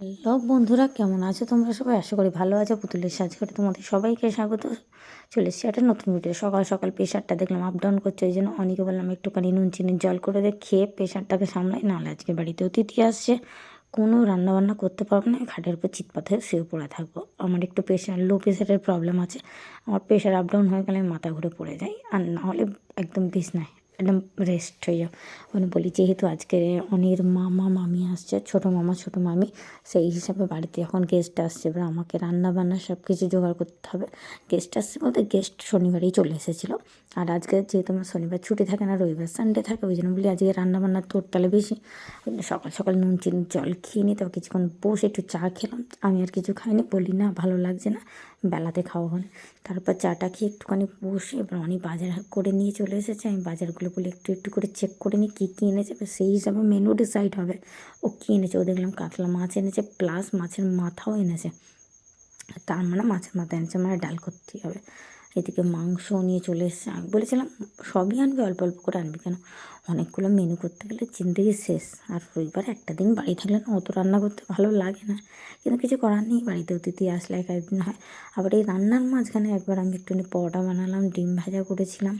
Hello বন্ধুরা, কেমন আছো তোমরা সবাই? আশা করি ভালো আছো। পুতুলের সাজ করে তোমাদের সবাইকে স্বাগত। চলে এসেছি একটা নতুন ভিডিও। সকাল সকাল প্রেশারটা দেখলাম আপ ডাউন করছে, ওই জন্য অনেকে বললাম একটুখানি নুন চিনির জল করে দিয়ে খেয়ে প্রেশারটাকে সামলাই, নাহলে আজকে বাড়িতে অতিথি আসছে, কোনো রান্নাবান্না করতে পারবো না, খাটের উপর চিৎপাত হয়ে শুয়ে পড়ে থাকবো। আমার একটু লো প্রেশারের প্রবলেম আছে। আমার প্রেশার আপ ডাউন হয়ে গেলে আমি মাথা ঘুরে পড়ে যাই, আর নাহলে একদম বিছনায় একদম রেস্ট হয়ে যাও। ওখানে বলি যেহেতু আজকে অনির মামা মামি আসছে, ছোটো মামা ছোটো মামি, সেই হিসাবে বাড়িতে এখন গেস্ট আসছে, এবার আমাকে রান্না বান্না সব কিছু জোগাড় করতে হবে। গেস্ট আসছে বলতে গেস্ট শনিবারেই চলে এসেছিলো, আর আজকে যেহেতু আমার শনিবার ছুটি থাকে না, রবিবার সানডে থাকে, ওই জন্য বলি আজকে রান্নাবান্না তোর তাহলে বেশি। সকাল সকাল নুন চিনির জল খেয়ে নিই, তবে কিছুক্ষণ বসে একটু চা খেলাম। আমি আর কিছু খাইনি, বলি না ভালো লাগছে না, বেলাতে খাওয়া হয়। তারপর চাটা খেয়ে একটুখানি বসে এবার অনেক বাজার করে নিয়ে চলে এসেছে। আমি বাজারগুলো বলে একটু একটু করে চেক করে নিই কী কী এনেছে, সেই হিসাবে মেনু ডিসাইড হবে। ও কী এনেছে, ও দেখলাম কাতলা মাছ এনেছে, প্লাস মাছের মাথাও এনেছে। তার মানে মাছের মাথা এনেছে, মানে ডাল করতেই হবে। এদিকে মাংসও নিয়ে চলে এসেছে। আমি বলেছিলাম সবই আনবি, অল্প অল্প করে আনবি, কেন অনেকগুলো মেনু করতে গেলে জিন্দগি শেষ। আর রবিবার একটা দিন বাড়ি থাকলে না অত রান্না করতে ভালো লাগে না, কিন্তু কিছু করার নেই, বাড়িতে অতিথি আসলে এক একদিন হয়। আবার এই রান্নার মাঝখানে একবার আমি একটুখানি পরোটা বানালাম, ডিম ভাজা করেছিলাম,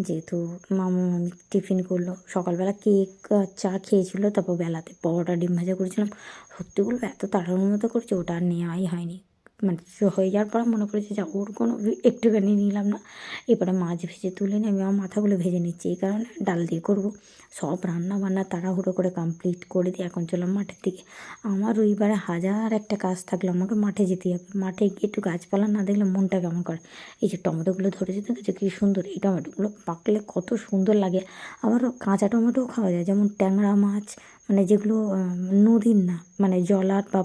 যেহেতু মামা মামি টিফিন করলো। সকালবেলা কেক চা খেয়েছিলো, তারপর বেলাতে পরোটা ডিম ভাজা করেছিলাম। সত্যি বলবো এত তাড়াহুড়োর মতো করছে, ওটা আর নেওয়াই হয়নি। মানে হয়ে যাওয়ার পর মনে করেছে যা ওর কোনো একটুখানি নিলাম না। এবারে মাছ ভেজে তুলে নিয়ে আমি আমার মাথাগুলো ভেজে নিচ্ছি, এই কারণে ডাল দিয়ে করবো। সব রান্না বান্না তাড়াহুড়ো করে কমপ্লিট করে দিয়ে এখন চললাম মাঠের দিকে। আমার রবিবারে হাজার একটা কাজ থাকলে আমাকে মাঠে যেতে হবে। মাঠে গিয়ে একটু গাছপালা না দেখলে মনটা কেমন করে। এই যে টমেটোগুলো ধরেছে দেখেছো কী সুন্দর, এই টমেটোগুলো পাকলে কত সুন্দর লাগে। আবার কাঁচা টমেটোও খাওয়া যায়, যেমন ট্যাংরা মাছ, মানে যেগুলো নদীর না, মানে জলার বা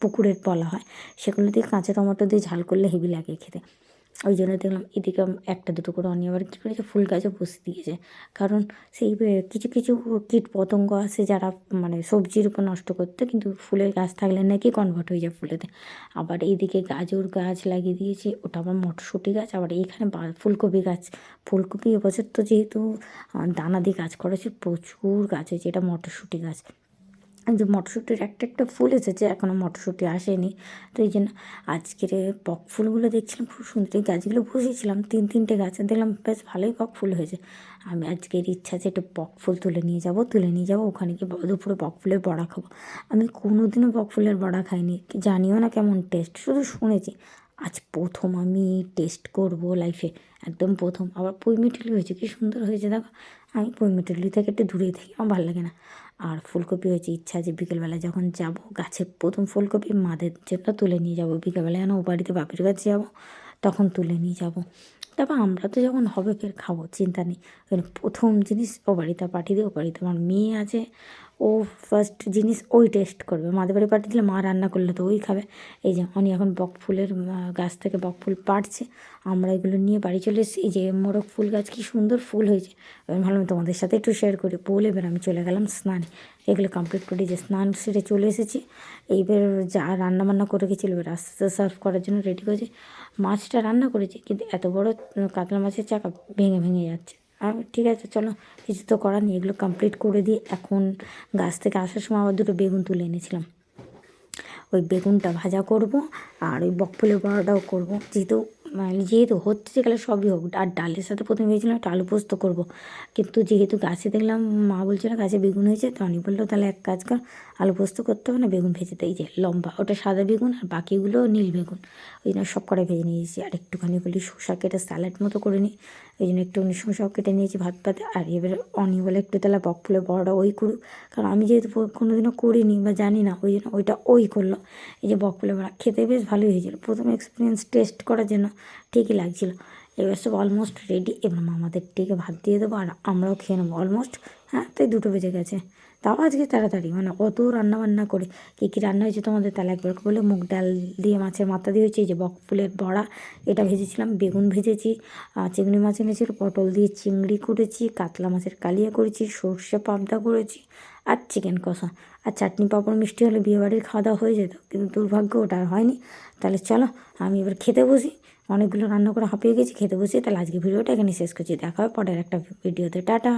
পুকুরের বলা হয়, সেগুলো দিয়ে কাঁচা টমেটো দিয়ে ঝাল করলে হেভি লাগে খেতে। ওই জন্য দেখলাম এদিকে একটা দুটো করে অনিয়ে আবার কী করেছে, ফুল গাছও বসে দিয়েছে। কারণ সেই কিছু কিছু কীট পতঙ্গ আছে যারা মানে সবজির উপর নষ্ট করতে, কিন্তু ফুলের গাছ থাকলে নাকি কনভার্ট হয়ে যায় ফুলেতে। আবার এইদিকে গাজর গাছ লাগিয়ে দিয়েছি, ওটা আবার মটরশুঁটি গাছ। আবার এইখানে ফুলকপি গাছ, ফুলকপি এবছর তো যেহেতু দানা দিয়ে গাছ করেছে, প্রচুর গাছ হয়েছে। এটা মটরশুঁটি গাছ, যে মটরশুঁটির একটা একটা ফুল এসেছে, এখনও মটরশুঁটি আসেনি। তো এই জন্য আজকের বক ফুলগুলো দেখছিলাম খুব সুন্দর। এই গাছগুলো বসিয়েছিলাম তিনটে গাছ, দেখলাম বেশ ভালোই বক ফুল হয়েছে। আমি আজকের ইচ্ছা আছে একটু বক ফুল তুলে নিয়ে যাবো ওখানে গিয়ে দুপুরে বক ফুলের বড়া খাবো। আমি কোনোদিনও বক ফুলের বড়া খাইনি, জানিও না কেমন টেস্ট, শুধু শুনেছি। আজ প্রথম আমি টেস্ট করব লাইফে, একদম প্রথম। আবার পুঁই মিঠুলি হয়েছে, কী সুন্দর হয়েছে দেখো। আমি পুঁই মিঠুলি থেকে একটু দূরেই থাকি, আমার ভালো লাগে না। আর ফুলকপি হয়েছে, ইচ্ছা আছে বিকেলবেলা যখন যাব গাছের প্রথম ফুলকপি মাদের জন্য তুলে নিয়ে যাব। বিকেলবেলা যেন ও বাড়িতে বাপের কাছে যাব, তখন তুলে নিয়ে যাব। তারপর আমরা তো যখন হবে ফের খাবো, চিন্তা নেই। প্রথম জিনিস ও বাড়িতে পাঠিয়ে দিই, ও বাড়িতে আমার মেয়ে আছে, ও ফার্স্ট জিনিস ওই টেস্ট করবে। মাদের বাড়ি পাঠিয়ে দিলে মা রান্না করলে তো ওই খাবে। এই যে উনি এখন বক ফুলের গাছ থেকে বক ফুল পাড়ছে, আমরা এগুলো নিয়ে বাড়ি চলে এসেছি। এই যে মোরগ ফুল গাছ কী সুন্দর ফুল হয়েছে। এবার ভাবলাম তোমাদের সাথে একটু শেয়ার করি বলে এবার আমি চলে গেলাম স্নানে। এগুলো কমপ্লিট করে যে স্নান সেরে চলে এসেছি। এইবার যা রান্নাবান্না করে গেছিলো এবার আস্তে আস্তে সার্ভ করার জন্য রেডি করেছি। মাছটা রান্না করেছি, কিন্তু এত বড় কাতলা মাছের চাকা ভেঙে ভেঙে যাচ্ছে। আর ঠিক আছে চলো, কিছু তো করার নেই, এগুলো কমপ্লিট করে দিয়ে এখন গাছ থেকে আসার সময় আবার দুটো বেগুন তুলে এনেছিলাম, ওই বেগুনটা ভাজা করব। আর ওই বক ফুলের বড়াটাও করবো, যেহেতু হচ্ছে গেলে সবই হোক। আর ডালের সাথে প্রথমে ভেবেছিলাম একটু আলু পোস্ত করবো, কিন্তু যেহেতু গাছে দেখলাম মা বলছে না গাছে বেগুন হয়েছে, তো আমি বললো তাহলে এক কাজ কর, আলু পোস্ত করতে হবে না, বেগুন ভেজে দেয়। যে লম্বা ওটা সাদা বেগুন, আর বাকিগুলো নীল বেগুন, ওই জন্য সব কটাই ভেজে নিয়েছি। আর একটুখানি বলি শসা কেটে স্যালাড মতো করে নিই, ওই জন্য একটুখানি শসাও কেটে নিয়েছি ভাত পাতে। আর এবারে অনি বলে একটু তাহলে বক ফুলের বড়াটা ওই করুক, কারণ আমি যেহেতু কোনোদিনও করিনি বা জানি না, ওই জন্য ওইটা ওই করলো। এই যে বক ফুলের বড়া খেতে বেশ ভালোই হয়েছিল, প্রথম এক্সপিরিয়েন্স টেস্ট করার জন্য ঠিকই লাগছিলো। এবার সব অলমোস্ট রেডি, এবার মামাদের টিকে ভাত দিয়ে দেবো আর আমরাও খেয়ে নেবো অলমোস্ট। হ্যাঁ, তাই 2টো বেজে গেছে। তাও আজকে তাড়াতাড়ি, মানে অত রান্নাবান্না করে। কী কী রান্না হয়েছে তোমাদের তাহলে একবার বলে। মুগ ডাল দিয়ে মাছের মাথা দিয়ে হয়েছে, এই যে বক ফুলের বড়া এটা ভেজেছিলাম, বেগুন ভেজেছি, চিংড়ি মাছ এনেছিল, পটল দিয়ে চিংড়ি করেছি, কাতলা মাছের কালিয়া করেছি, সর্ষে পাবদা করেছি, আর চিকেন কষা। আর চাটনি পাঁপড় মিষ্টি হলে বিয়েবাড়ির খাওয়া দাওয়া হয়ে যেত, কিন্তু দুর্ভাগ্য ওটা আর হয়নি। তাহলে চলো আমি এবার খেতে বসি, অনেকগুলো রান্না করে হাঁপিয়ে গেছি, খেতে বসি। তাহলে আজকে ভিডিওটা এখানে শেষ করছি, দেখা হয় পরের একটা ভিডিওতে। টাটা।